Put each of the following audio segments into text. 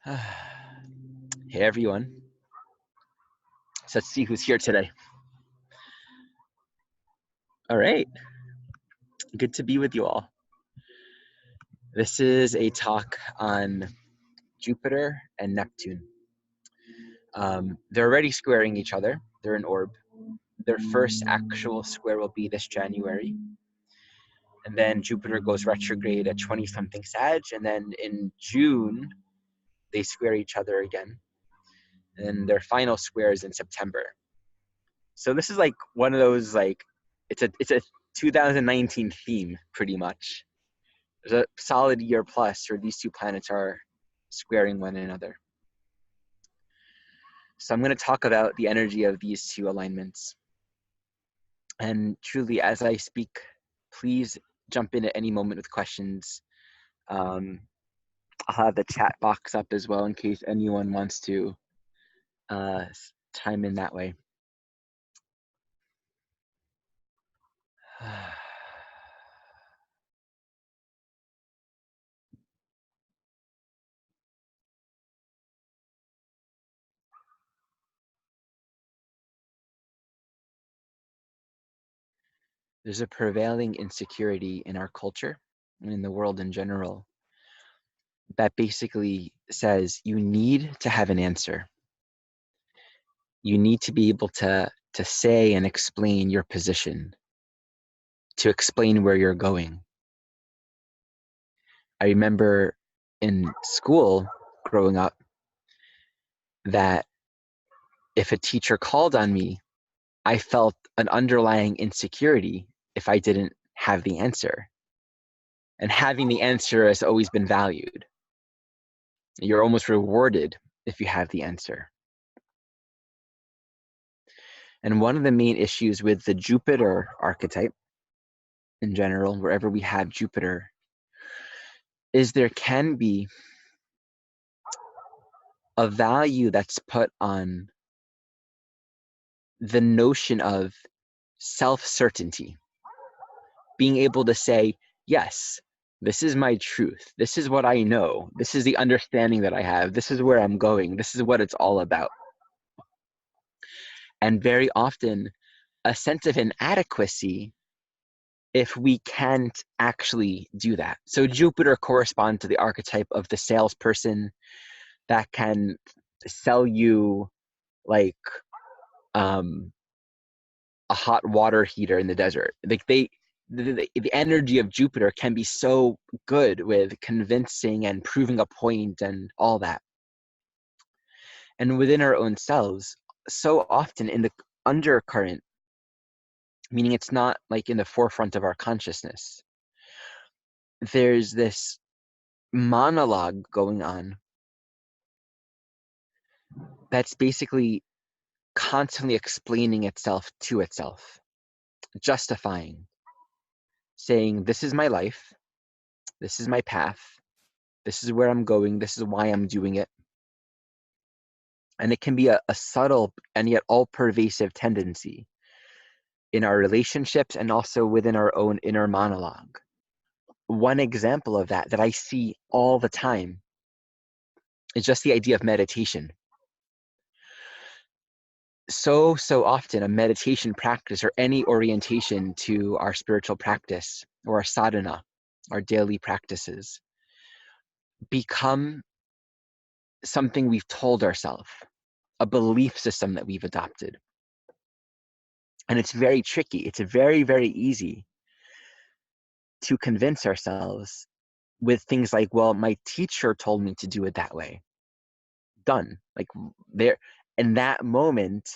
Hey everyone. So let's see who's here today. All right. Good to be with you all. This is a talk on Jupiter and Neptune. They're already squaring each other. They're an orb. Their first actual square will be this January. And then Jupiter goes retrograde at 20-something Sag. And then in June, they square each other again. And their final square is in September. So this is like one of those, like, it's a 2019 theme, pretty much. There's a solid year plus where these two planets are squaring one another. So I'm going to talk about the energy of these two alignments. And truly, as I speak, please jump in at any moment with questions. I'll have the chat box up as well in case anyone wants to chime in that way. There's a prevailing insecurity in our culture and in the world in general that basically says you need to have an answer. You need to be able to say and explain your position, to explain where you're going. I remember in school growing up that if a teacher called on me, I felt an underlying insecurity if I didn't have the answer. And having the answer has always been valued. You're almost rewarded if you have the answer. And one of the main issues with the Jupiter archetype in general, wherever we have Jupiter, is there can be a value that's put on the notion of self-certainty, being able to say, yes, this is my truth. This is what I know. This is the understanding that I have. This is where I'm going. This is what it's all about. And very often, a sense of inadequacy if we can't actually do that. So Jupiter corresponds to the archetype of the salesperson that can sell you like a hot water heater in the desert. Like the energy of Jupiter can be so good with convincing and proving a point and all that. And within our own selves, so often in the undercurrent, meaning it's not like in the forefront of our consciousness, there's this monologue going on that's basically constantly explaining itself to itself, justifying, saying, this is my life, this is my path, this is where I'm going, this is why I'm doing it. And it can be a subtle and yet all-pervasive tendency in our relationships and also within our own inner monologue. One example of that I see all the time is just the idea of meditation. So often a meditation practice or any orientation to our spiritual practice or our sadhana, our daily practices, become something we've told ourselves, a belief system that we've adopted. And it's very tricky. It's very, very easy to convince ourselves with things like, well, my teacher told me to do it that way. Done. Like there, in that moment,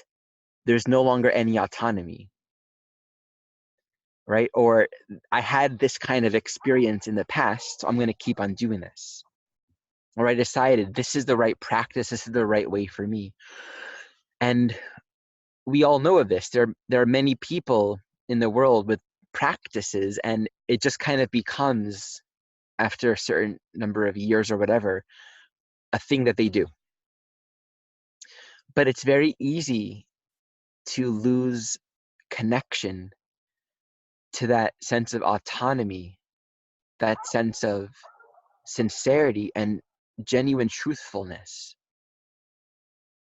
there's no longer any autonomy, right? Or I had this kind of experience in the past, so I'm going to keep on doing this. Or I decided this is the right practice, this is the right way for me. And we all know of this. There are many people in the world with practices, and it just kind of becomes, after a certain number of years or whatever, a thing that they do. But it's very easy to lose connection to that sense of autonomy, that sense of sincerity, and genuine truthfulness,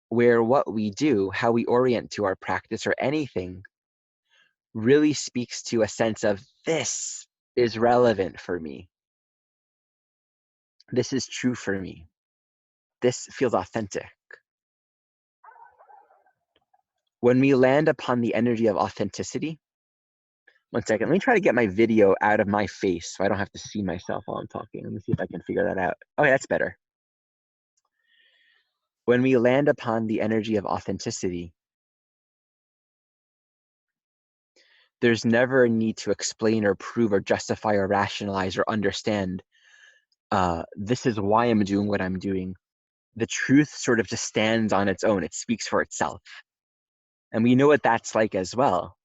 where what we do, how we orient to our practice or anything, really speaks to a sense of this is relevant for me. This is true for me. This feels authentic. When we land upon the energy of authenticity, one second, let me try to get my video out of my face so I don't have to see myself while I'm talking. Let me see if I can figure that out. Okay, that's better. When we land upon the energy of authenticity, there's never a need to explain or prove or justify or rationalize or understand this is why I'm doing what I'm doing. The truth sort of just stands on its own. It speaks for itself. And we know what that's like as well.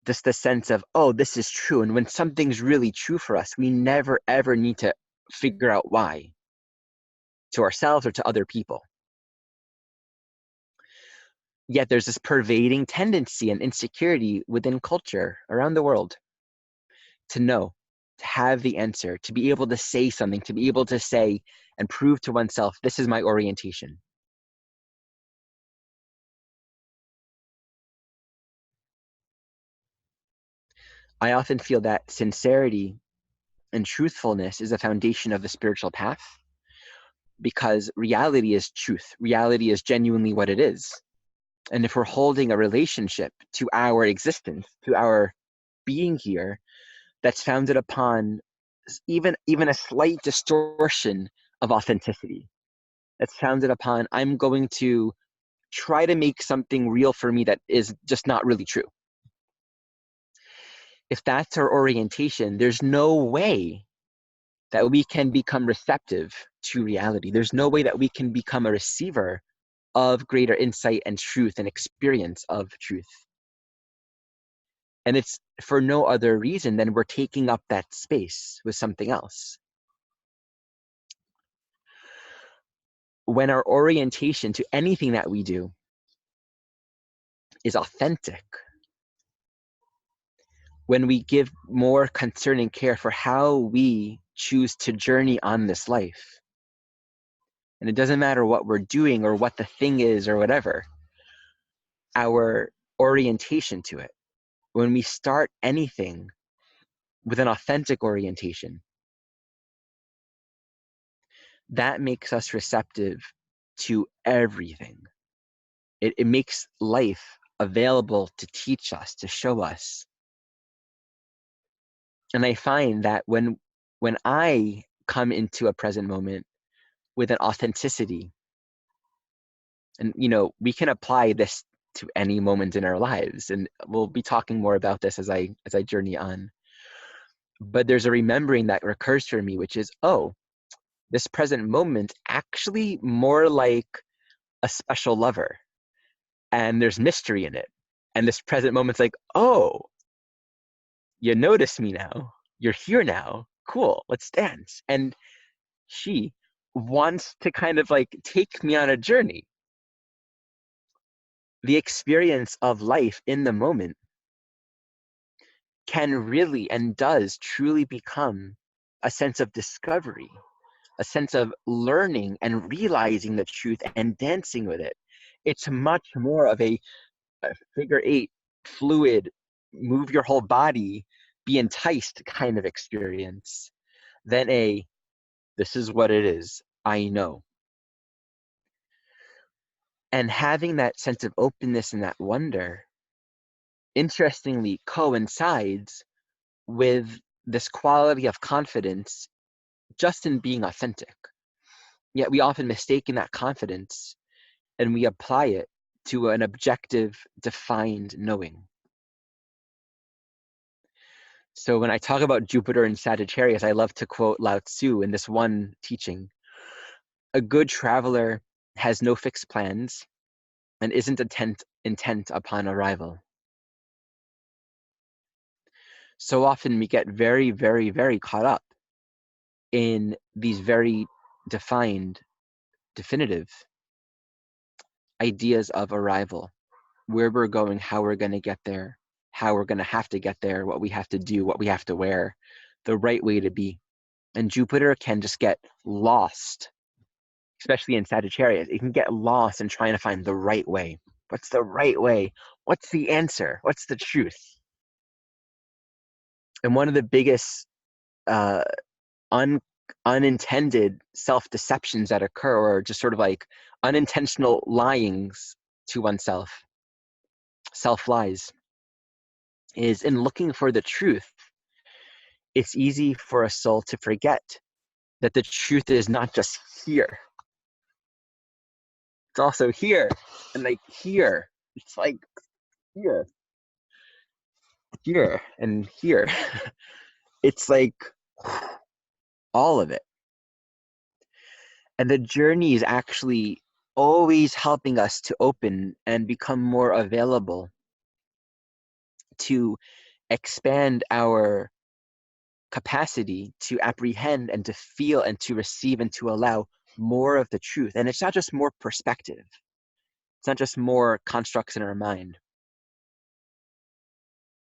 Just the sense of, oh, this is true. And when something's really true for us, we never, ever need to figure out why to ourselves or to other people. Yet there's this pervading tendency and insecurity within culture around the world to know, to have the answer, to be able to say something, to be able to say and prove to oneself, this is my orientation. I often feel that sincerity and truthfulness is a foundation of the spiritual path, because reality is truth. Reality is genuinely what it is. And if we're holding a relationship to our existence, to our being here, that's founded upon even a slight distortion of authenticity, that's founded upon, I'm going to try to make something real for me that is just not really true. If that's our orientation, there's no way that we can become receptive to reality. There's no way that we can become a receiver of greater insight and truth and experience of truth. And it's for no other reason than we're taking up that space with something else. When our orientation to anything that we do is authentic, when we give more concern and care for how we choose to journey on this life, and it doesn't matter what we're doing or what the thing is or whatever, our orientation to it, when we start anything with an authentic orientation, that makes us receptive to everything. It makes life available to teach us, to show us. And I find that when I come into a present moment with an authenticity, and we can apply this to any moment in our lives, and we'll be talking more about this as I journey on. But there's a remembering that recurs for me, which is, oh, this present moment actually more like a special lover, and there's mystery in it. And this present moment's like, oh, you notice me now. You're here now. Cool, let's dance. And she wants to kind of like take me on a journey. The experience of life in the moment can really and does truly become a sense of discovery, a sense of learning and realizing the truth and dancing with it. It's much more of a figure eight, fluid, move your whole body, be enticed kind of experience than a, this is what it is, I know. And having that sense of openness and that wonder, interestingly, coincides with this quality of confidence just in being authentic. Yet we often mistake that confidence and we apply it to an objective, defined knowing. So when I talk about Jupiter and Sagittarius, I love to quote Lao Tzu in this one teaching. A good traveler has no fixed plans and isn't intent upon arrival. So often we get very, very, very caught up in these very defined, definitive ideas of arrival, where we're going, how we're going to get there, how we're going to have to get there, what we have to do, what we have to wear, the right way to be. And Jupiter can just get lost, especially in Sagittarius. It can get lost in trying to find the right way. What's the right way? What's the answer? What's the truth? And one of the biggest uh, unintended self-deceptions that occur, or just sort of like unintentional lyings to oneself, self-lies, is in looking for the truth. It's easy for a soul to forget that the truth is not just here. It's also here, and like here. It's like here, here, and here. It's like all of it. And the journey is actually always helping us to open and become more available, to expand our capacity to apprehend and to feel and to receive and to allow more of the truth. And it's not just more perspective. It's not just more constructs in our mind.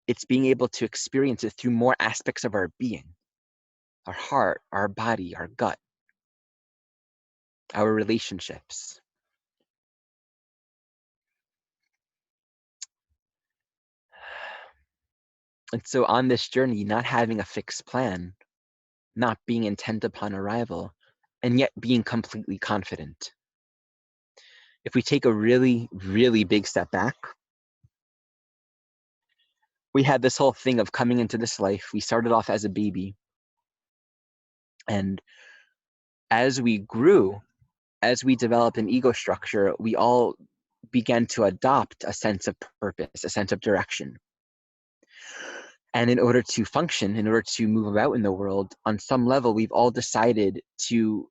It's being able to experience it through more aspects of our being, our heart, our body, our gut, our relationships. And so on this journey, not having a fixed plan, not being intent upon arrival, and yet being completely confident. If we take a really, really big step back, we had this whole thing of coming into this life. We started off as a baby. And as we grew, as we developed an ego structure, we all began to adopt a sense of purpose, a sense of direction. And in order to function, in order to move about in the world, on some level, we've all decided to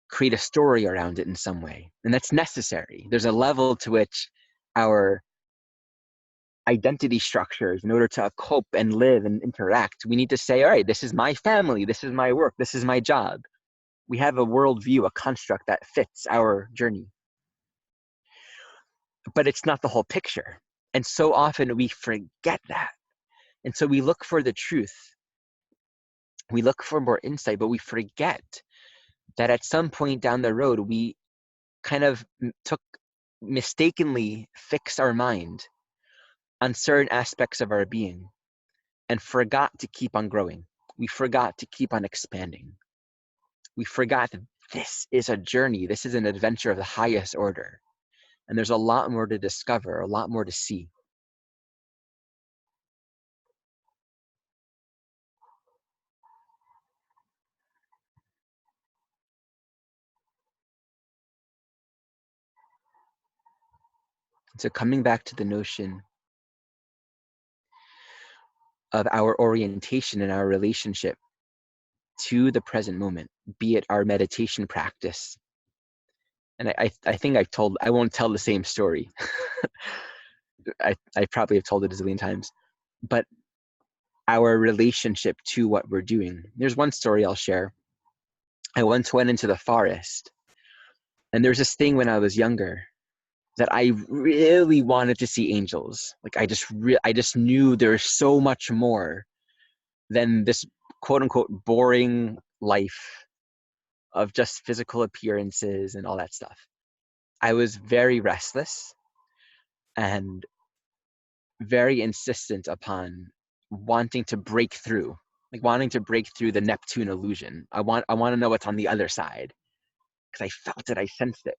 create a story around it in some way. And that's necessary. There's a level to which our identity structures, in order to cope and live and interact, we need to say, all right, this is my family, this is my work, this is my job. We have a worldview, a construct that fits our journey. But it's not the whole picture. And so often we forget that. And so we look for the truth. We look for more insight, but we forget that at some point down the road, we kind of mistakenly fixed our mind on certain aspects of our being and forgot to keep on growing. We forgot to keep on expanding. We forgot that this is a journey. This is an adventure of the highest order. And there's a lot more to discover, a lot more to see. So coming back to the notion of our orientation and our relationship to the present moment, be it our meditation practice. And I think I won't tell the same story. I probably have told it a zillion times, but our relationship to what we're doing. There's one story I'll share. I once went into the forest, and there's this thing when I was younger that I really wanted to see angels. Like I just knew there's so much more than this quote unquote boring life of just physical appearances and all that stuff. I was very restless and very insistent upon wanting to break through, like wanting to break through the Neptune illusion. I want to know what's on the other side because I felt it, I sensed it.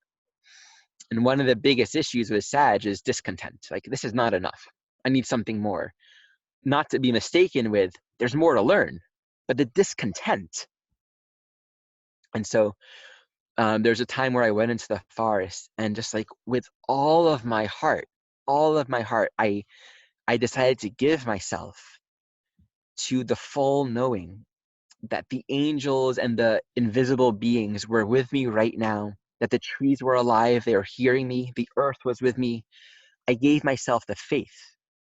And one of the biggest issues with Sag is discontent. Like, this is not enough. I need something more. Not to be mistaken with, there's more to learn, but the discontent. And so there's a time where I went into the forest and just like with all of my heart, I decided to give myself to the full knowing that the angels and the invisible beings were with me right now, that the trees were alive, they were hearing me, the earth was with me. I gave myself the faith,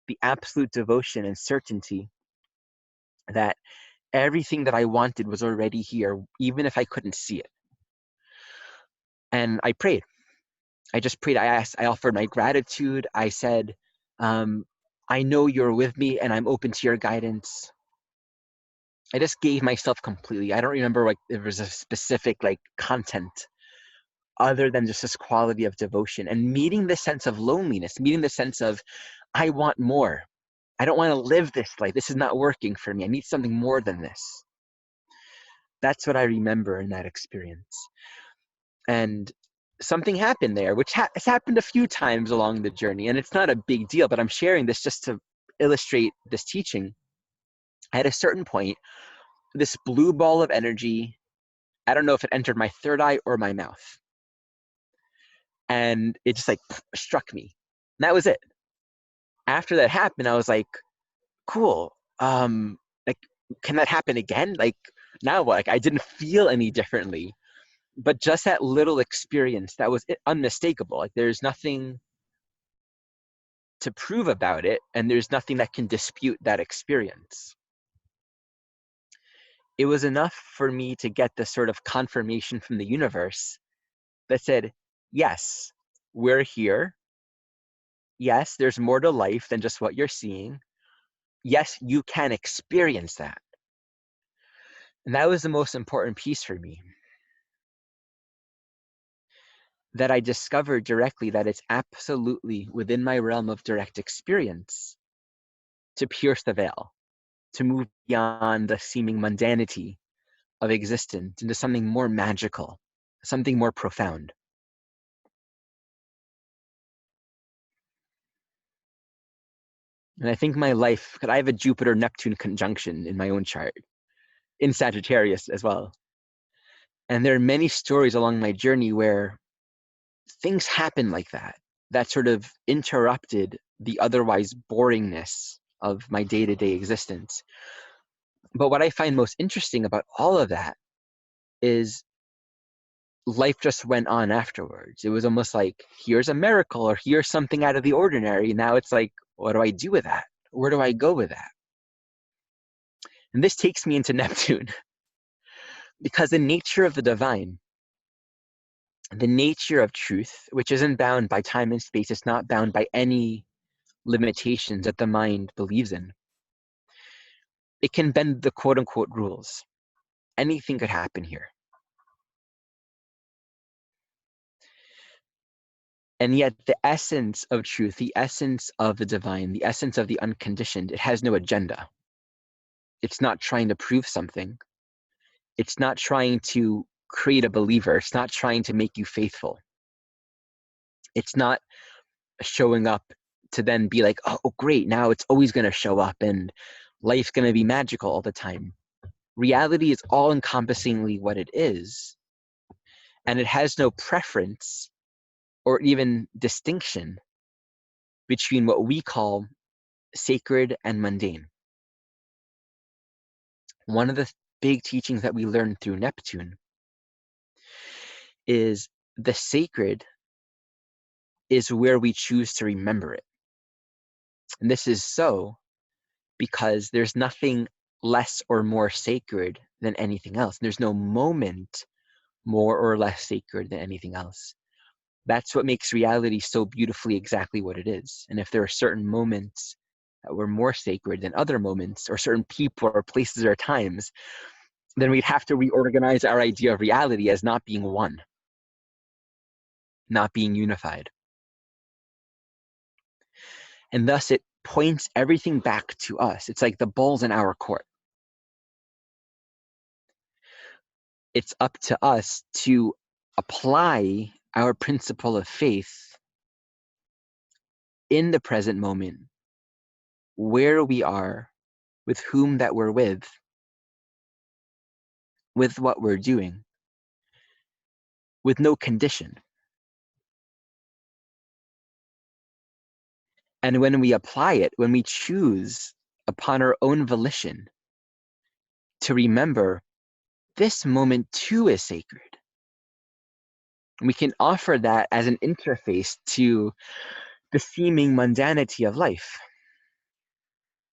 the absolute devotion and certainty that everything that I wanted was already here, even if I couldn't see it. And I prayed. I just prayed. I offered my gratitude. I said, I know you're with me and I'm open to your guidance. I just gave myself completely. I don't remember like there was a specific like content other than just this quality of devotion and meeting the sense of loneliness, meeting the sense of I want more. I don't want to live this life. This is not working for me. I need something more than this. That's what I remember in that experience. And something happened there, which has happened a few times along the journey. And it's not a big deal, but I'm sharing this just to illustrate this teaching. At a certain point, this blue ball of energy, I don't know if it entered my third eye or my mouth. And it just like struck me. And that was it. After that happened, I was like, cool. Like, can that happen again? Like, now what? Like, I didn't feel any differently. But just that little experience, that was unmistakable. Like, there's nothing to prove about it, and there's nothing that can dispute that experience. It was enough for me to get the sort of confirmation from the universe that said, yes, we're here. Yes, there's more to life than just what you're seeing. Yes, you can experience that. And that was the most important piece for me. That I discovered directly that it's absolutely within my realm of direct experience to pierce the veil, to move beyond the seeming mundanity of existence into something more magical, something more profound. And I think my life, because I have a Jupiter-Neptune conjunction in my own chart, in Sagittarius as well. And there are many stories along my journey where things happen like that, that sort of interrupted the otherwise boringness of my day-to-day existence. But what I find most interesting about all of that is life just went on afterwards. It was almost like, here's a miracle or here's something out of the ordinary. Now it's like, what do I do with that? Where do I go with that? And this takes me into Neptune because the nature of the divine, the nature of truth, which isn't bound by time and space, it's not bound by any limitations that the mind believes in. It can bend the quote unquote rules. Anything could happen here. And yet the essence of truth, the essence of the divine, the essence of the unconditioned, it has no agenda. It's not trying to prove something. It's not trying to create a believer. It's not trying to make you faithful. It's not showing up to then be like, oh, great, now it's always going to show up and life's going to be magical all the time. Reality is all encompassingly what it is. And it has no preference or even distinction between what we call sacred and mundane. One of the big teachings that we learn through Neptune is the sacred is where we choose to remember it. And this is so because there's nothing less or more sacred than anything else. There's no moment more or less sacred than anything else. That's what makes reality so beautifully exactly what it is. And if there are certain moments that were more sacred than other moments, or certain people or places or times, then we'd have to reorganize our idea of reality as not being one, not being unified. And thus it points everything back to us. It's like the ball's in our court. It's up to us to apply our principle of faith in the present moment, where we are, with whom that we're with what we're doing, with no condition. And when we apply it, when we choose upon our own volition to remember this moment too is sacred, we can offer that as an interface to the seeming mundanity of life,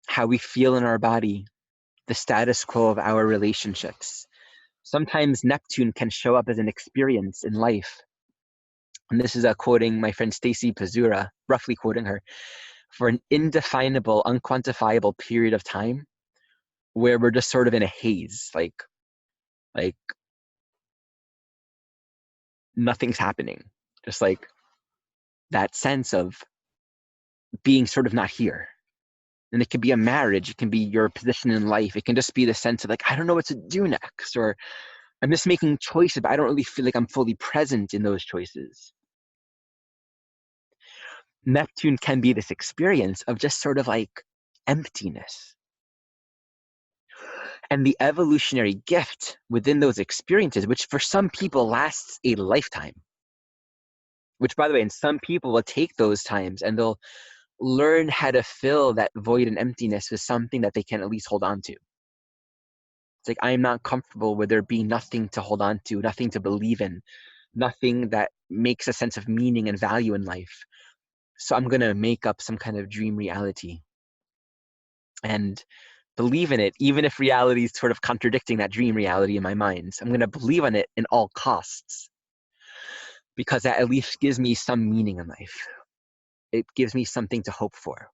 how we feel in our body, the status quo of our relationships. Sometimes Neptune can show up as an experience in life. And this is quoting my friend Stacy Pazura, roughly quoting her, for an indefinable, unquantifiable period of time, where we're just sort of in a haze, like nothing's happening. Just like that sense of being sort of not here. And it can be a marriage, it can be your position in life, it can just be the sense of like, I don't know what to do next, or I'm just making choices, but I don't really feel like I'm fully present in those choices. Neptune can be this experience of just sort of like emptiness. And the evolutionary gift within those experiences, which for some people lasts a lifetime, which by the way, in some people will take those times and they'll learn how to fill that void and emptiness with something that they can at least hold on to. It's like, I am not comfortable with there being nothing to hold on to, nothing to believe in, nothing that makes a sense of meaning and value in life. So I'm going to make up some kind of dream reality and believe in it, even if reality is sort of contradicting that dream reality in my mind. So I'm going to believe in it in all costs because that at least gives me some meaning in life. It gives me something to hope for.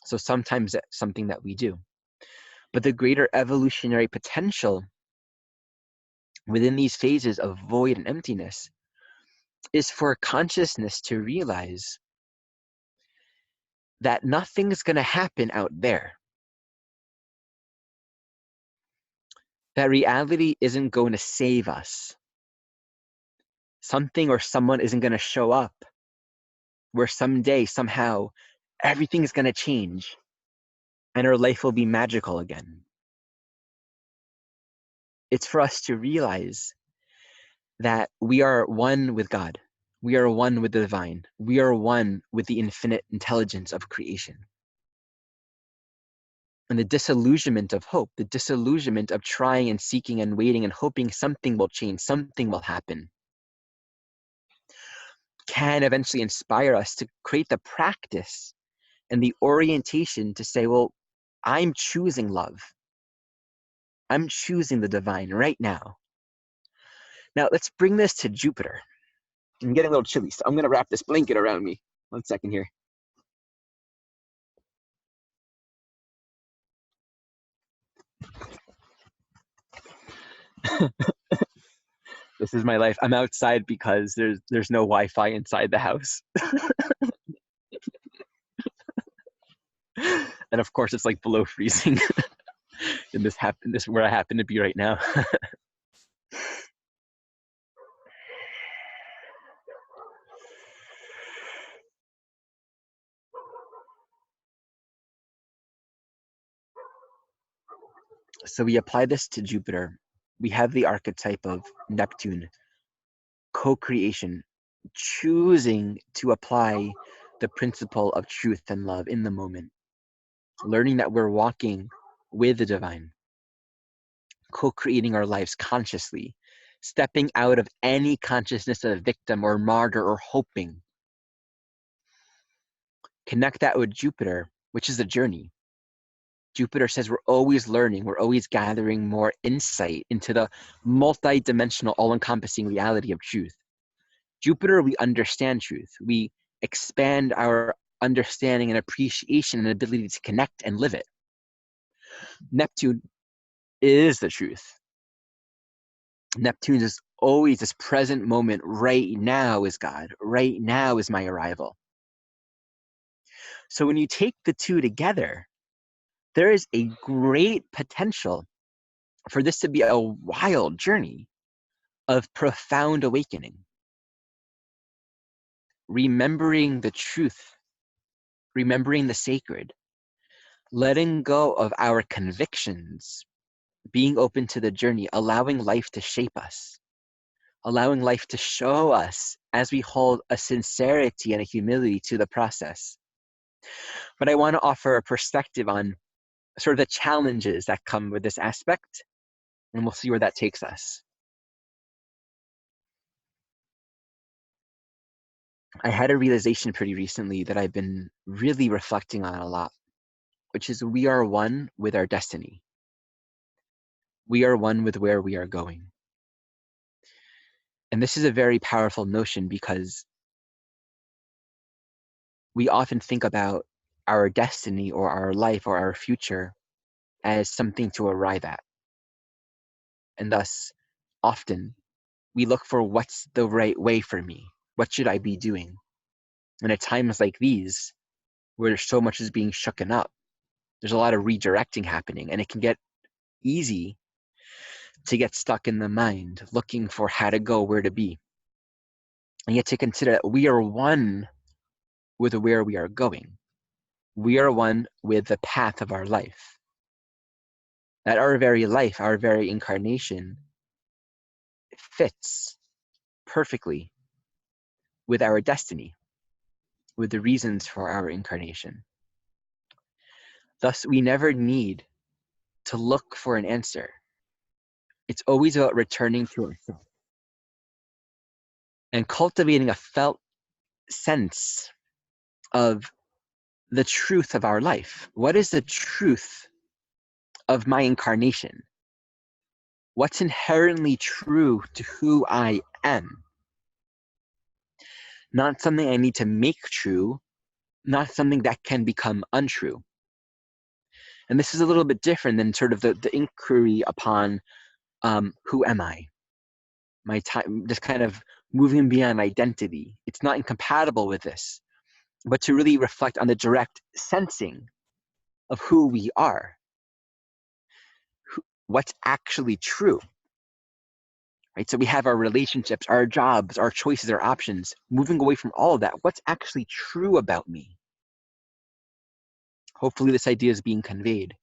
So sometimes that's something that we do. But the greater evolutionary potential within these phases of void and emptiness is for consciousness to realize that nothing's going to happen out there. That reality isn't going to save us. Something or someone isn't going to show up where someday, somehow, everything is going to change and our life will be magical again. It's for us to realize that we are one with God. We are one with the divine. We are one with the infinite intelligence of creation. And the disillusionment of hope, the disillusionment of trying and seeking and waiting and hoping something will change, something will happen, can eventually inspire us to create the practice and the orientation to say, well, I'm choosing love. I'm choosing the divine right now. Now, let's bring this to Jupiter. I'm getting a little chilly, so I'm going to wrap this blanket around me. 1 second here. This is my life. I'm outside because there's no Wi-Fi inside the house. And of course, it's like below freezing in this where I happen to be right now. So we apply this to Jupiter. We have the archetype of Neptune, co-creation, choosing to apply the principle of truth and love in the moment, learning that we're walking with the divine, co-creating our lives consciously, stepping out of any consciousness of a victim or martyr or hoping. Connect that with Jupiter, which is a journey. Jupiter says we're always learning, we're always gathering more insight into the multi-dimensional, all-encompassing reality of truth. Jupiter, we understand truth. We expand our understanding and appreciation and ability to connect and live it. Neptune is the truth. Neptune is always this present moment. Right now is God. Right now is my arrival. So when you take the two together, there is a great potential for this to be a wild journey of profound awakening. Remembering the truth, remembering the sacred, letting go of our convictions, being open to the journey, allowing life to shape us, allowing life to show us as we hold a sincerity and a humility to the process. But I want to offer a perspective on sort of the challenges that come with this aspect, and we'll see where that takes us. I had a realization pretty recently that I've been really reflecting on a lot, which is we are one with our destiny. We are one with where we are going. And this is a very powerful notion because we often think about our destiny or our life or our future as something to arrive at. And thus, often, we look for what's the right way for me? What should I be doing? And at times like these, where so much is being shooken up, there's a lot of redirecting happening, and it can get easy to get stuck in the mind, looking for how to go, where to be. And yet to consider that we are one with where we are going. We are one with the path of our life. That our very life, our very incarnation, fits perfectly with our destiny, with the reasons for our incarnation. Thus, we never need to look for an answer. It's always about returning to ourselves and cultivating a felt sense of the truth of our life. What is the truth of my incarnation? What's inherently true to who I am? Not something I need to make true, not something that can become untrue. And this is a little bit different than sort of the inquiry upon who am I? My time, just kind of moving beyond identity. It's not incompatible with this, but to really reflect on the direct sensing of who we are, what's actually true. Right? So we have our relationships, our jobs, our choices, our options, moving away from all of that. What's actually true about me? Hopefully this idea is being conveyed.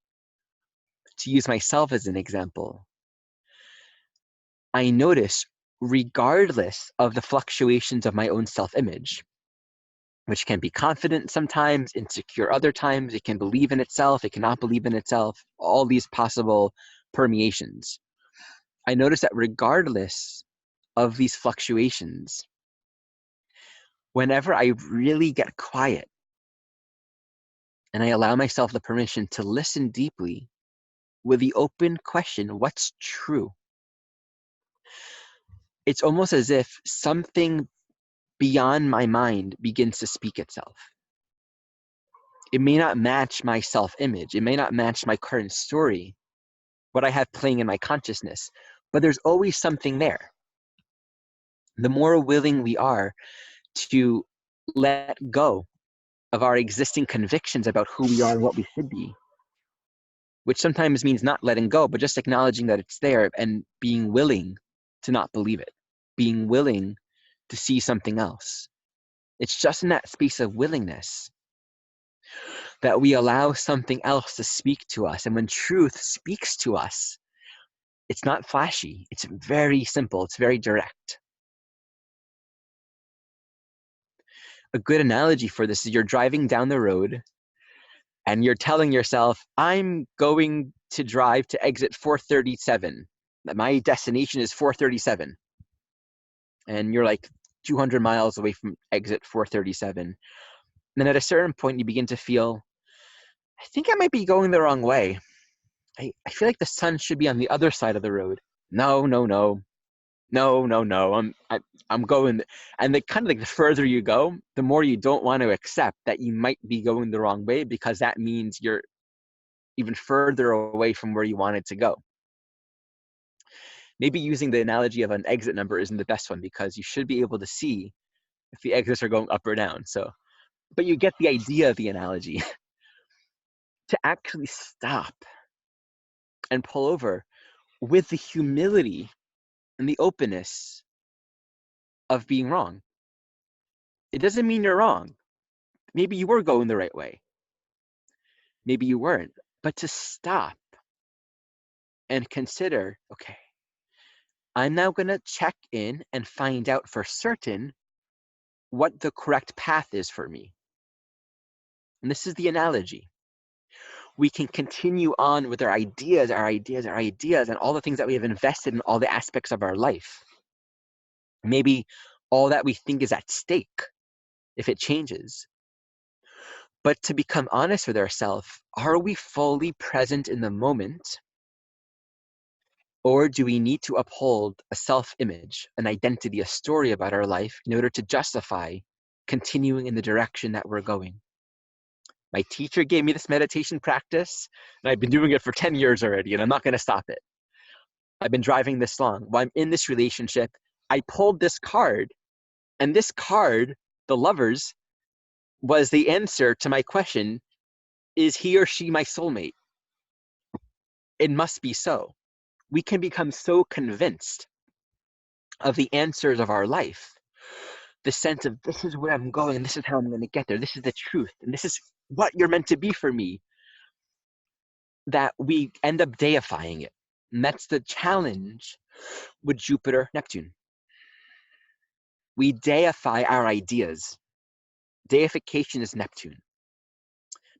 To use myself as an example, I notice, regardless of the fluctuations of my own self-image, which can be confident sometimes, insecure other times, it can believe in itself, it cannot believe in itself, all these possible permeations. I notice that regardless of these fluctuations, whenever I really get quiet and I allow myself the permission to listen deeply with the open question, what's true? It's almost as if something beyond my mind begins to speak itself. It may not match my self-image. It may not match my current story, what I have playing in my consciousness, but there's always something there. The more willing we are to let go of our existing convictions about who we are and what we should be, which sometimes means not letting go, but just acknowledging that it's there and being willing to not believe it, being willing to see something else. It's just in that space of willingness that we allow something else to speak to us. And when truth speaks to us, it's not flashy. It's very simple. It's very direct. A good analogy for this is you're driving down the road and you're telling yourself, I'm going to drive to exit 437. My destination is 437. And you're like 200 miles away from exit 437. And then at a certain point, you begin to feel, I think I might be going the wrong way. I feel like the sun should be on the other side of the road. No. I'm going. And the kind of like the further you go, the more you don't want to accept that you might be going the wrong way, because that means you're even further away from where you wanted to go. Maybe using the analogy of an exit number isn't the best one, because you should be able to see if the exits are going up or down. So, but you get the idea of the analogy. To actually stop and pull over with the humility and the openness of being wrong. It doesn't mean you're wrong. Maybe you were going the right way. Maybe you weren't. But to stop and consider, okay, I'm now going to check in and find out for certain what the correct path is for me. And this is the analogy. We can continue on with our ideas, and all the things that we have invested in all the aspects of our life. Maybe all that we think is at stake if it changes. But to become honest with ourselves, are we fully present in the moment? Or do we need to uphold a self-image, an identity, a story about our life in order to justify continuing in the direction that we're going? My teacher gave me this meditation practice, and I've been doing it for 10 years already, and I'm not going to stop it. I've been driving this long. While I'm in this relationship, I pulled this card, and this card, the lovers, was the answer to my question, is he or she my soulmate? It must be so. We can become so convinced of the answers of our life, the sense of this is where I'm going, and this is how I'm going to get there, this is the truth, and this is what you're meant to be for me, that we end up deifying it. And that's the challenge with Jupiter, Neptune. We deify our ideas. Deification is Neptune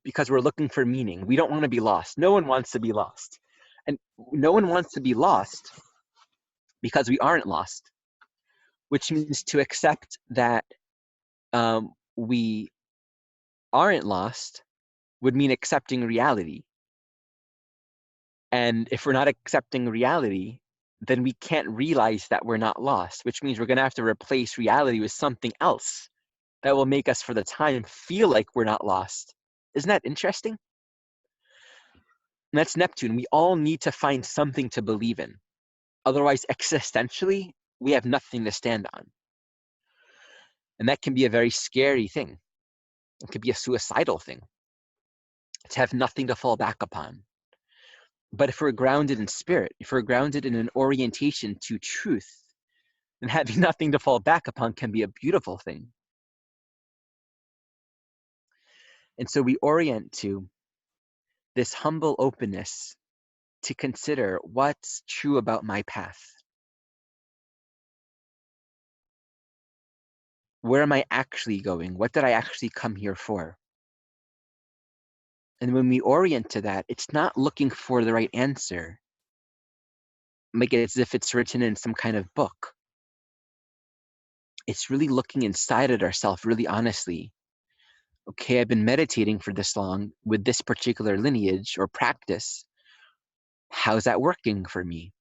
because we're looking for meaning. We don't want to be lost. No one wants to be lost. And no one wants to be lost because we aren't lost, which means to accept that we aren't lost would mean accepting reality. And if we're not accepting reality, then we can't realize that we're not lost, which means we're going to have to replace reality with something else that will make us, for the time, feel like we're not lost. Isn't that interesting? And that's Neptune. We all need to find something to believe in. Otherwise, existentially, we have nothing to stand on. And that can be a very scary thing. It could be a suicidal thing, to have nothing to fall back upon. But if we're grounded in spirit, if we're grounded in an orientation to truth, then having nothing to fall back upon can be a beautiful thing. And so we orient to this humble openness to consider what's true about my path. Where am I actually going? What did I actually come here for? And when we orient to that, it's not looking for the right answer, like as if it's written in some kind of book. It's really looking inside at ourselves really honestly. Okay, I've been meditating for this long with this particular lineage or practice. How's that working for me?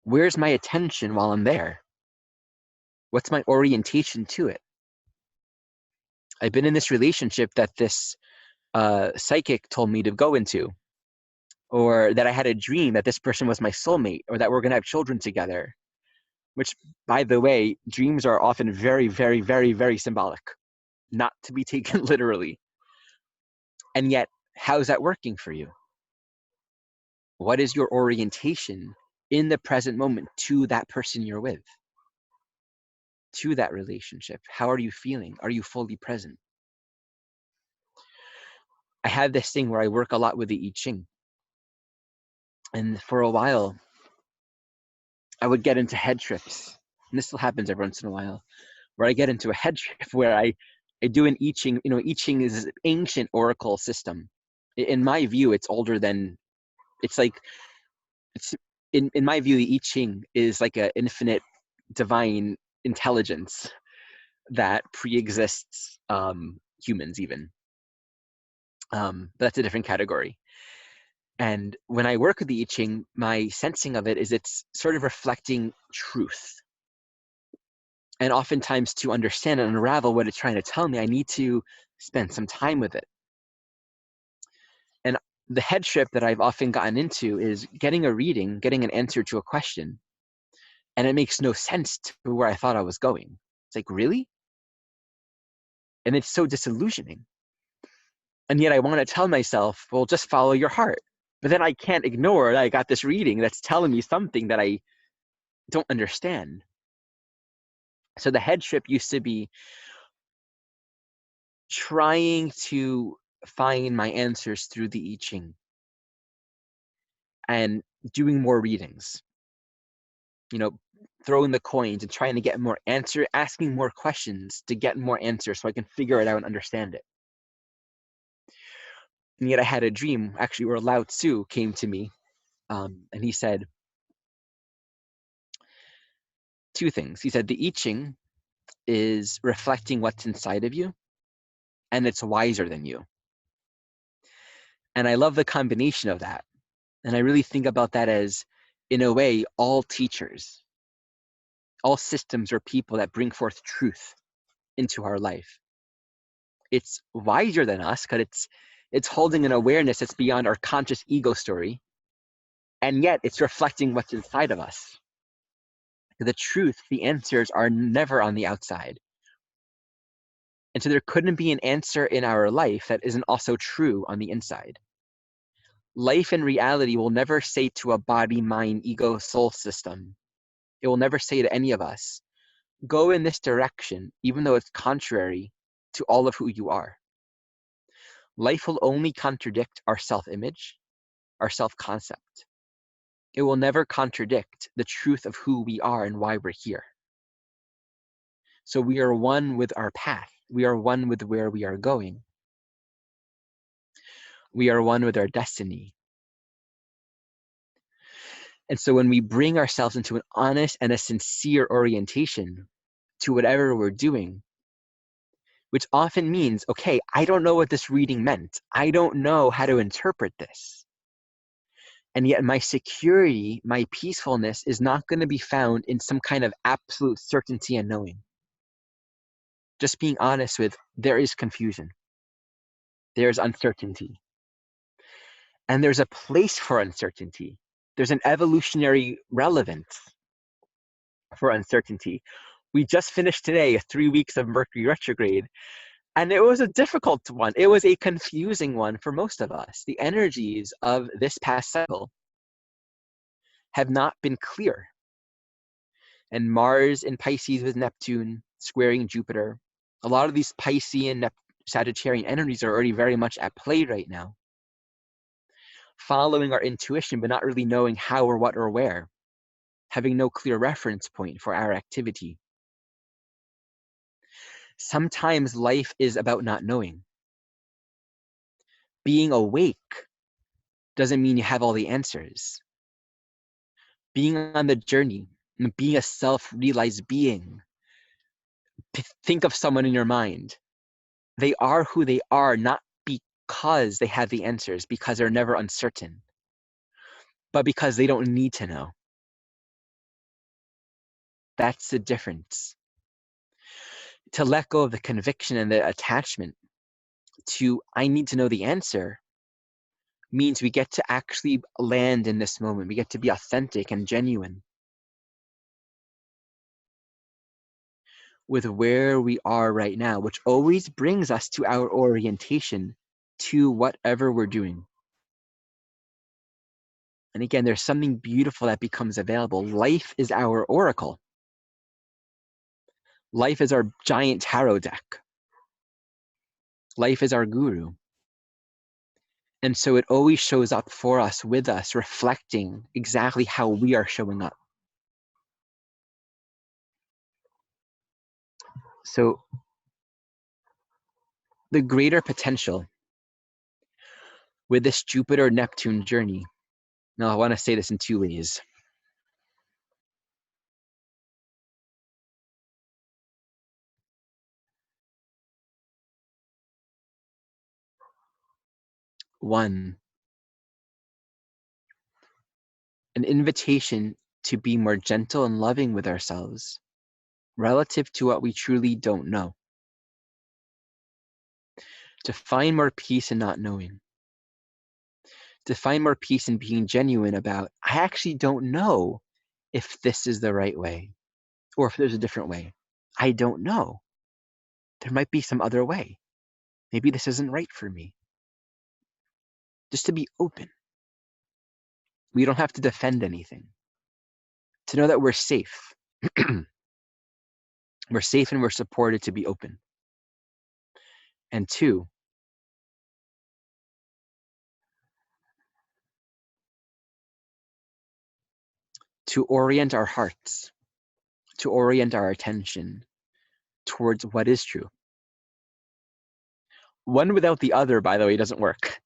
Where's my attention while I'm there? What's my orientation to it? I've been in this relationship that this psychic told me to go into, or that I had a dream that this person was my soulmate, or that we're going to have children together, which, by the way, dreams are often very, very, very, very symbolic, not to be taken literally. And yet, how's that working for you? What is your orientation in the present moment to that person you're with, to that relationship? How are you feeling? Are you fully present? I have this thing where I work a lot with the I Ching. And for a while, I would get into head trips. And this still happens every once in a while, where I get into a head trip where I do an I Ching. You know, I Ching is an ancient oracle system. In my view, it's older than, it's like, it's in my view, the I Ching is like an infinite divine intelligence that pre-exists humans even. But that's a different category. And when I work with the I Ching, my sensing of it is it's sort of reflecting truth. And oftentimes, to understand and unravel what it's trying to tell me, I need to spend some time with it. And the head trip that I've often gotten into is getting a reading, getting an answer to a question, and it makes no sense to where I thought I was going. It's like, really? And it's so disillusioning. And yet I want to tell myself, well, just follow your heart. But then I can't ignore that I got this reading that's telling me something that I don't understand. So the head trip used to be trying to find my answers through the I Ching and doing more readings, you know, throwing the coins and trying to get more answer, asking more questions to get more answers so I can figure it out and understand it. And yet I had a dream, actually, where Lao Tzu came to me, and he said two things. He said, the I Ching is reflecting what's inside of you, and it's wiser than you. And I love the combination of that. And I really think about that as, in a way, all teachers, all systems or people that bring forth truth into our life. It's wiser than us because it's holding an awareness that's beyond our conscious ego story, and yet it's reflecting what's inside of us. The truth, the answers are never on the outside. And so there couldn't be an answer in our life that isn't also true on the inside. Life and reality will never say to a body, mind, ego, soul system, it will never say to any of us, go in this direction, even though it's contrary to all of who you are. Life will only contradict our self-image, our self-concept. It will never contradict the truth of who we are and why we're here. So we are one with our path. We are one with where we are going. We are one with our destiny. And so when we bring ourselves into an honest and a sincere orientation to whatever we're doing, which often means, okay, I don't know what this reading meant. I don't know how to interpret this. And yet my security, my peacefulness is not going to be found in some kind of absolute certainty and knowing. Just being honest with, there is confusion. There's uncertainty. And there's a place for uncertainty. There's an evolutionary relevance for uncertainty. We just finished today 3 weeks of Mercury retrograde, and it was a difficult one. It was a confusing one for most of us. The energies of this past cycle have not been clear. And Mars in Pisces with Neptune squaring Jupiter. A lot of these Piscean, Sagittarian energies are already very much at play right now. Following our intuition, but not really knowing how or what or where. Having no clear reference point for our activity. Sometimes life is about not knowing. Being awake doesn't mean you have all the answers. Being on the journey, being a self-realized being. Think of someone in your mind. They are who they are, not because they have the answers, because they're never uncertain, but because they don't need to know. That's the difference. To let go of the conviction and the attachment to, I need to know the answer, means we get to actually land in this moment. We get to be authentic and genuine with where we are right now, which always brings us to our orientation to whatever we're doing. And again, there's something beautiful that becomes available. Life is our oracle. Life is our giant tarot deck. Life is our guru. And so it always shows up for us, with us, reflecting exactly how we are showing up. So the greater potential with this Jupiter-Neptune journey, now I want to say this in 2 ways. One, an invitation to be more gentle and loving with ourselves relative to what we truly don't know. To find more peace in not knowing. To find more peace in being genuine about, I actually don't know if this is the right way or if there's a different way. I don't know. There might be some other way. Maybe this isn't right for me. Just to be open. We don't have to defend anything. To know that we're safe. We're safe and we're supported to be open. And 2, to orient our hearts, to orient our attention towards what is true. One without the other, by the way, doesn't work.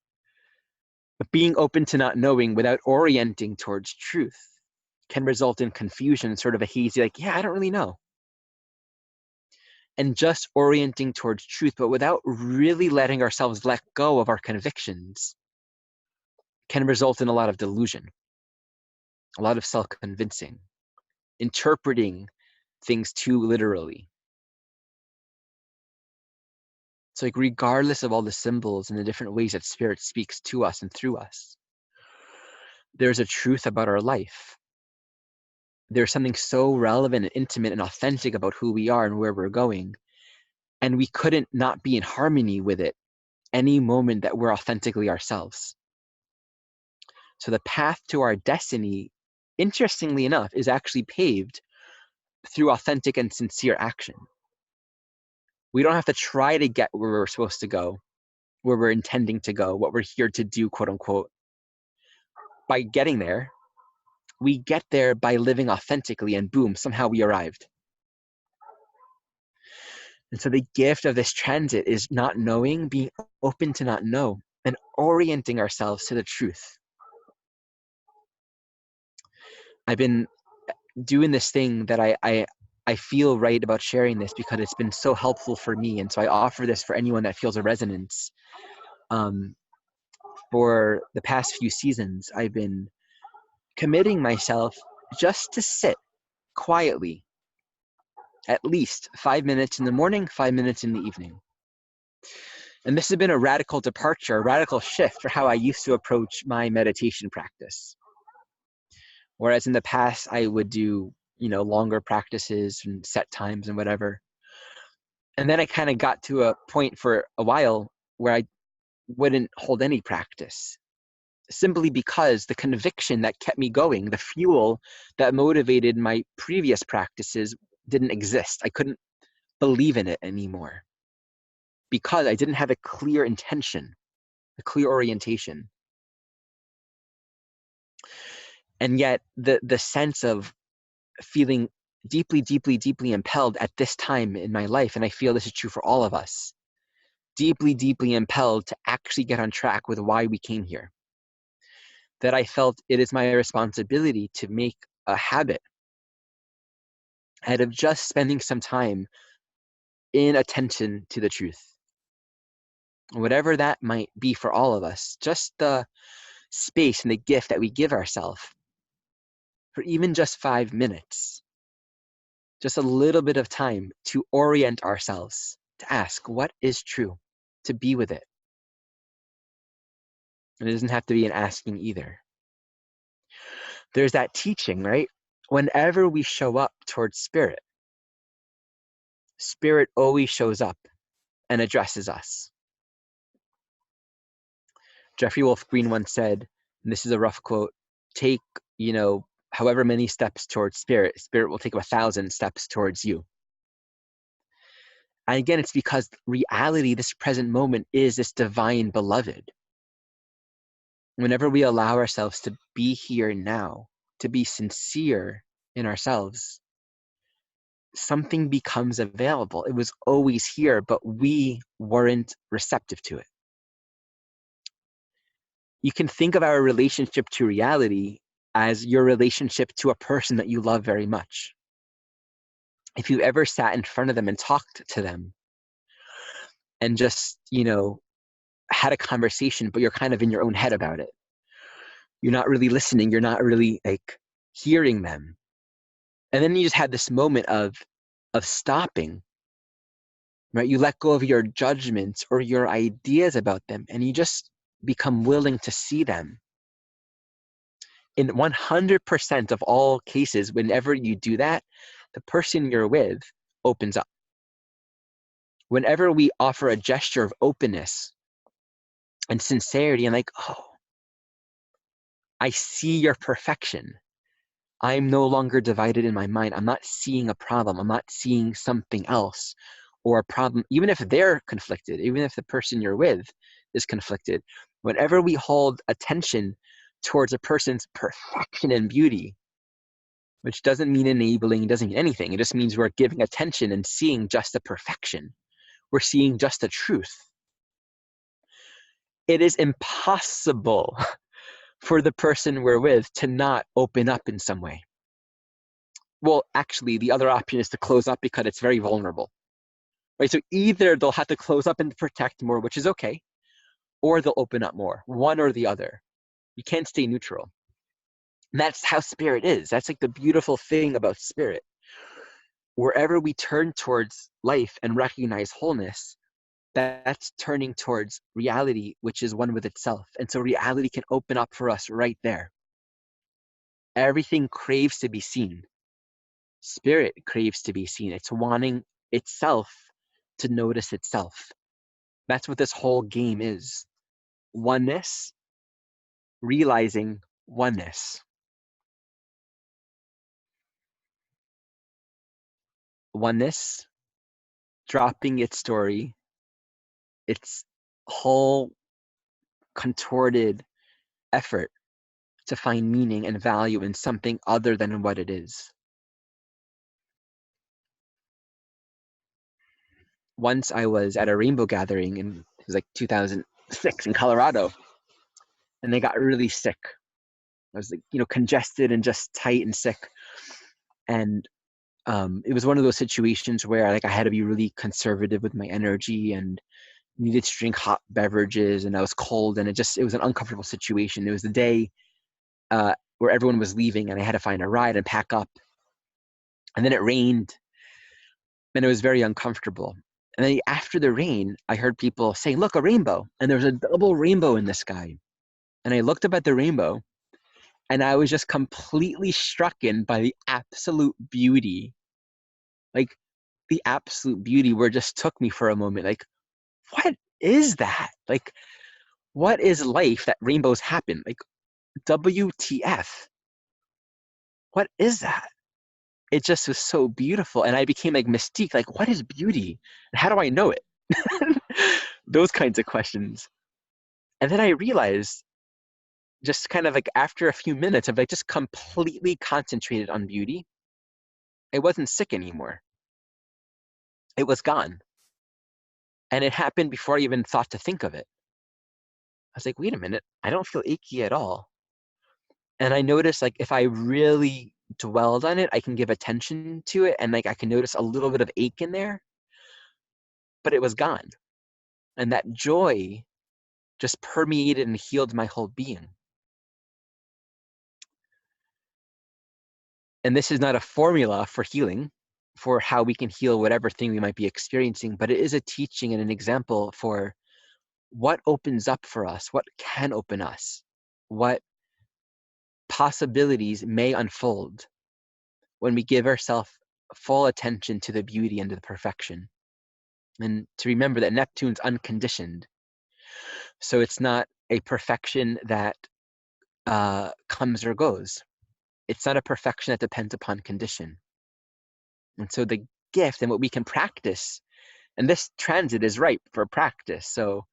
But being open to not knowing without orienting towards truth can result in confusion, sort of a hazy, like, yeah, I don't really know. And just orienting towards truth, but without really letting ourselves let go of our convictions, can result in a lot of delusion, a lot of self-convincing, interpreting things too literally. So like regardless of all the symbols and the different ways that spirit speaks to us and through us, there's a truth about our life. There's something so relevant and intimate and authentic about who we are and where we're going. And we couldn't not be in harmony with it any moment that we're authentically ourselves. So the path to our destiny, interestingly enough, is actually paved through authentic and sincere action. We don't have to try to get where we're supposed to go, where we're intending to go, what we're here to do, quote unquote. By getting there, we get there by living authentically, and boom, somehow we arrived. And so the gift of this transit is not knowing, being open to not know, and orienting ourselves to the truth. I've been doing this thing that I feel right about sharing this because it's been so helpful for me. And so I offer this for anyone that feels a resonance. For the past few seasons, I've been committing myself just to sit quietly, at least 5 minutes in the morning, 5 minutes in the evening. And this has been a radical departure, a radical shift for how I used to approach my meditation practice. Whereas in the past, I would do, longer practices and set times and whatever. And then I kind of got to a point for a while where I wouldn't hold any practice, simply because the conviction that kept me going, the fuel that motivated my previous practices, didn't exist. I couldn't believe in it anymore because I didn't have a clear intention, a clear orientation. And yet the sense of feeling deeply, deeply, deeply impelled at this time in my life, and I feel this is true for all of us, deeply, deeply impelled to actually get on track with why we came here. That I felt it is my responsibility to make a habit out of just spending some time in attention to the truth. Whatever that might be for all of us, just the space and the gift that we give ourselves for even just 5 minutes, just a little bit of time to orient ourselves, to ask what is true, to be with it. And it doesn't have to be an asking either. There's that teaching, right? Whenever we show up towards spirit, spirit always shows up and addresses us. Jeffrey Wolf Green once said, and this is a rough quote, take, however many steps towards spirit, spirit will take 1,000 steps towards you. And again, it's because reality, this present moment, is this divine beloved. Whenever we allow ourselves to be here now, to be sincere in ourselves, something becomes available. It was always here, but we weren't receptive to it. You can think of our relationship to reality as your relationship to a person that you love very much. If you ever sat in front of them and talked to them and just, had a conversation, but you're kind of in your own head about it. You're not really listening. You're not really hearing them. And then you just had this moment of stopping, right? You let go of your judgments or your ideas about them, and you just become willing to see them. In 100% of all cases, whenever you do that, the person you're with opens up. Whenever we offer a gesture of openness and sincerity and oh, I see your perfection. I'm no longer divided in my mind. I'm not seeing a problem. I'm not seeing something else or a problem, even if they're conflicted, even if the person you're with is conflicted. Whenever we hold attention towards a person's perfection and beauty, which doesn't mean enabling, doesn't mean anything. It just means we're giving attention and seeing just the perfection. We're seeing just the truth. It is impossible for the person we're with to not open up in some way. Well, actually, the other option is to close up because it's very vulnerable. Right? So either they'll have to close up and protect more, which is okay, or they'll open up more, one or the other. You can't stay neutral. And that's how spirit is. That's the beautiful thing about spirit. Wherever we turn towards life and recognize wholeness, that's turning towards reality, which is one with itself. And so reality can open up for us right there. Everything craves to be seen. Spirit craves to be seen. It's wanting itself to notice itself. That's what this whole game is. Oneness, realizing oneness. Oneness, dropping its story, its whole contorted effort to find meaning and value in something other than what it is. Once I was at a rainbow gathering in, it was like 2006 in Colorado, and they got really sick. I was like, congested and just tight and sick. And it was one of those situations where like I had to be really conservative with my energy and needed to drink hot beverages, and I was cold, and it was an uncomfortable situation. It was the day where everyone was leaving, and I had to find a ride and pack up. And then it rained, and it was very uncomfortable. And then after the rain, I heard people saying, "Look, a rainbow!" And there was a double rainbow in the sky. And I looked up at the rainbow, and I was just completely struck in by the absolute beauty. Like the absolute beauty where it just took me for a moment. Like, what is that? Like, what is life that rainbows happen? Like, WTF? What is that? It just was so beautiful. And I became like mystique, like, what is beauty? And how do I know it? Those kinds of questions. And then I realized, just kind of like after a few minutes of like just completely concentrated on beauty, I wasn't sick anymore. It was gone. And it happened before I even thought to think of it. I was like, wait a minute, I don't feel achy at all. And I noticed like if I really dwelled on it, I can give attention to it, and like I can notice a little bit of ache in there, but it was gone. And that joy just permeated and healed my whole being. And this is not a formula for healing, for how we can heal whatever thing we might be experiencing, but it is a teaching and an example for what opens up for us, what can open us, what possibilities may unfold when we give ourselves full attention to the beauty and to the perfection. And to remember that Neptune's unconditioned. So it's not a perfection that comes or goes. It's not a perfection that depends upon condition. And so the gift and what we can practice, and this transit is ripe for practice. So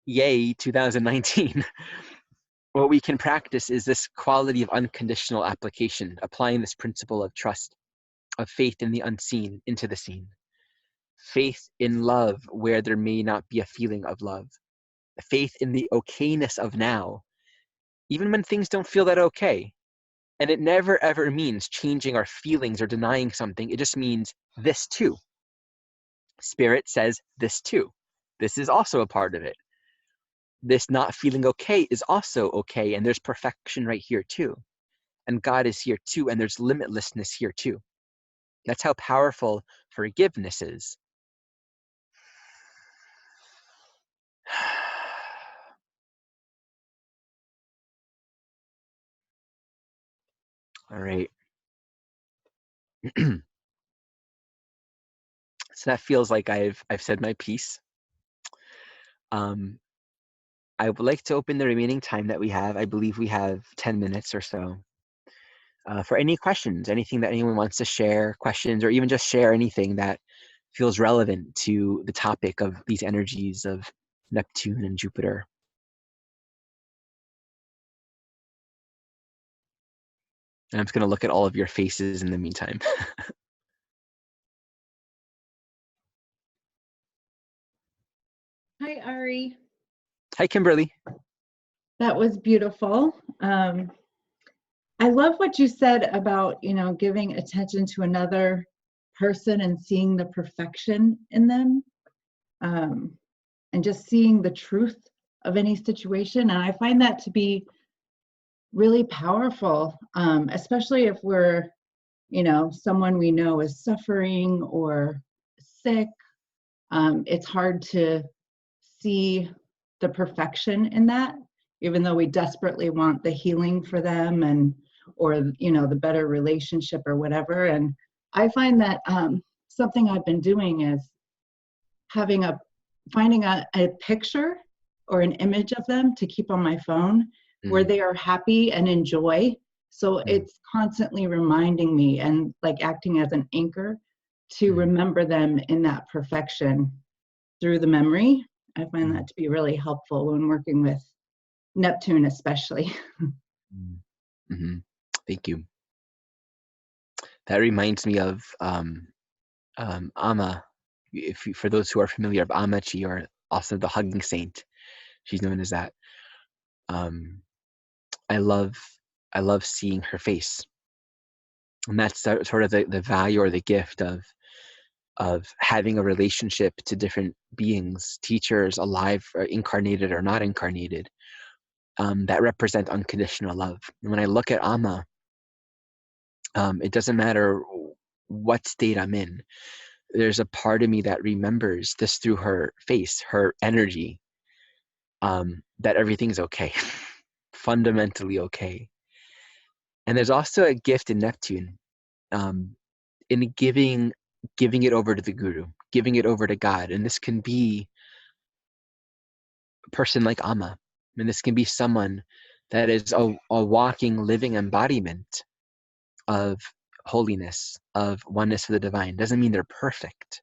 yay, 2019. What we can practice is this quality of unconditional application, applying this principle of trust, of faith in the unseen into the seen. Faith in love where there may not be a feeling of love. Faith in the okayness of now, even when things don't feel that okay. And it never ever means changing our feelings or denying something. It just means this too. Spirit says this too. This is also a part of it. This not feeling okay is also okay, and there's perfection right here too. And God is here too, and there's limitlessness here too. That's how powerful forgiveness is. All right. So that feels like I've said my piece. I would like to open the remaining time that we have. I believe we have 10 minutes or so. For any questions, anything that anyone wants to share, questions, or even just share anything that feels relevant to the topic of these energies of Neptune and Jupiter. And I'm just going to look at all of your faces in the meantime. Hi, Ari. Hi, Kimberly. That was beautiful. I love what you said about, giving attention to another person and seeing the perfection in them, and just seeing the truth of any situation. And I find that to be really powerful, especially if we're, someone we know is suffering or sick. it's hard to see the perfection in that, even though we desperately want the healing for them and, or, you know, the better relationship or whatever. And I find that something I've been doing is finding a picture or an image of them to keep on my phone where they are happy and enjoy. So it's constantly reminding me and like acting as an anchor to remember them in that perfection through the memory. I find that to be really helpful when working with Neptune, especially. Thank you. That reminds me of Amma. For those who are familiar of Amachi, or also the hugging saint, she's known as that. I love seeing her face, and that's sort of the value or the gift of having a relationship to different beings, teachers, alive, or incarnated or not incarnated, that represent unconditional love. And when I look at Amma, it doesn't matter what state I'm in. There's a part of me that remembers this through her face, her energy, that everything's okay, fundamentally okay. And there's also a gift in Neptune, in giving it over to the guru, giving it over to God. And this can be a person like Amma. And this can be someone that is a walking, living embodiment of holiness, of oneness with the divine. Doesn't mean they're perfect,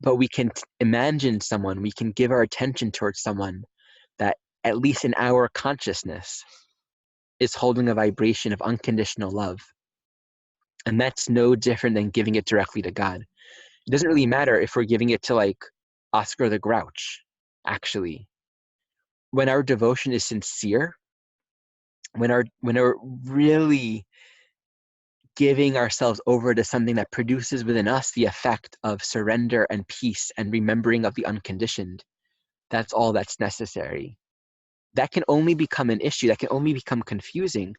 but we can imagine someone, we can give our attention towards someone that, at least in our consciousness, is holding a vibration of unconditional love. And that's no different than giving it directly to God. It doesn't really matter if we're giving it to like Oscar the Grouch, actually. When our devotion is sincere, when we're really giving ourselves over to something that produces within us the effect of surrender and peace and remembering of the unconditioned, that's all that's necessary. That can only become an issue, that can only become confusing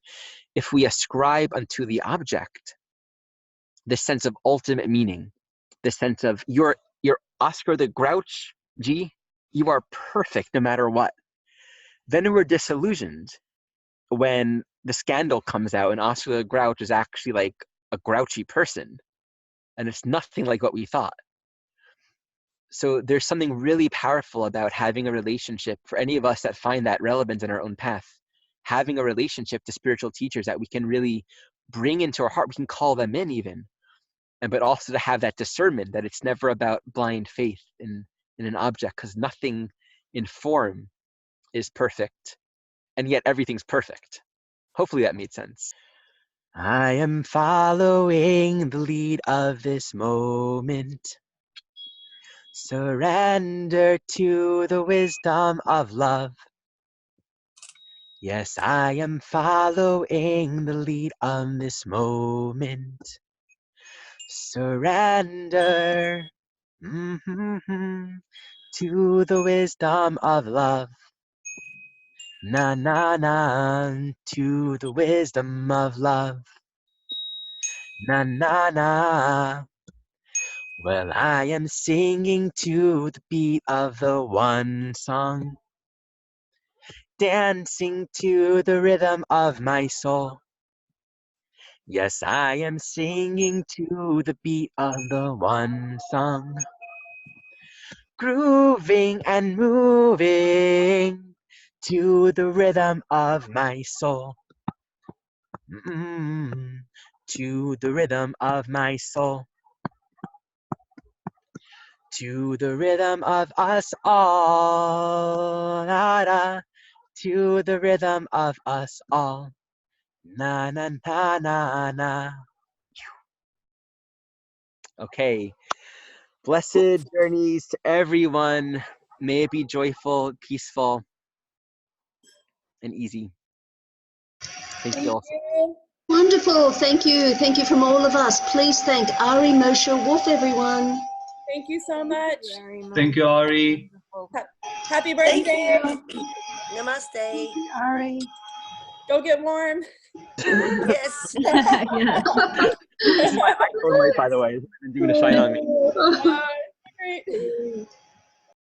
if we ascribe unto the object this sense of ultimate meaning, this sense of you're Oscar the Grouch, G, you are perfect no matter what. Then we're disillusioned when the scandal comes out and Oscar the Grouch is actually like a grouchy person, and it's nothing like what we thought. So there's something really powerful about having a relationship, for any of us that find that relevant in our own path, having a relationship to spiritual teachers that we can really bring into our heart. We can call them in even, but also to have that discernment that it's never about blind faith in an object, because nothing in form is perfect, and yet everything's perfect. Hopefully that made sense. I am following the lead of this moment. Surrender to the wisdom of love. Yes, I am following the lead of this moment. Surrender to the wisdom of love. Na na na, to the wisdom of love. Na na na. Well, I am singing to the beat of the one song, dancing to the rhythm of my soul. Yes, I am singing to the beat of the one song, grooving and moving to the rhythm of my soul. To the rhythm of my soul. To the rhythm of us all. Na, na. To the rhythm of us all. Na na na na na. Okay. Blessed journeys to everyone. May it be joyful, peaceful, and easy. Thank you all. Wonderful. Thank you. Thank you from all of us. Please thank Ari Moshe Wolfe, everyone. Thank you so much. Thank you, Ari. Happy birthday. Namaste. Ari. Go get warm. Yes. Yeah. This is my iPhone light, by the way. It's doing a shine on me. Great.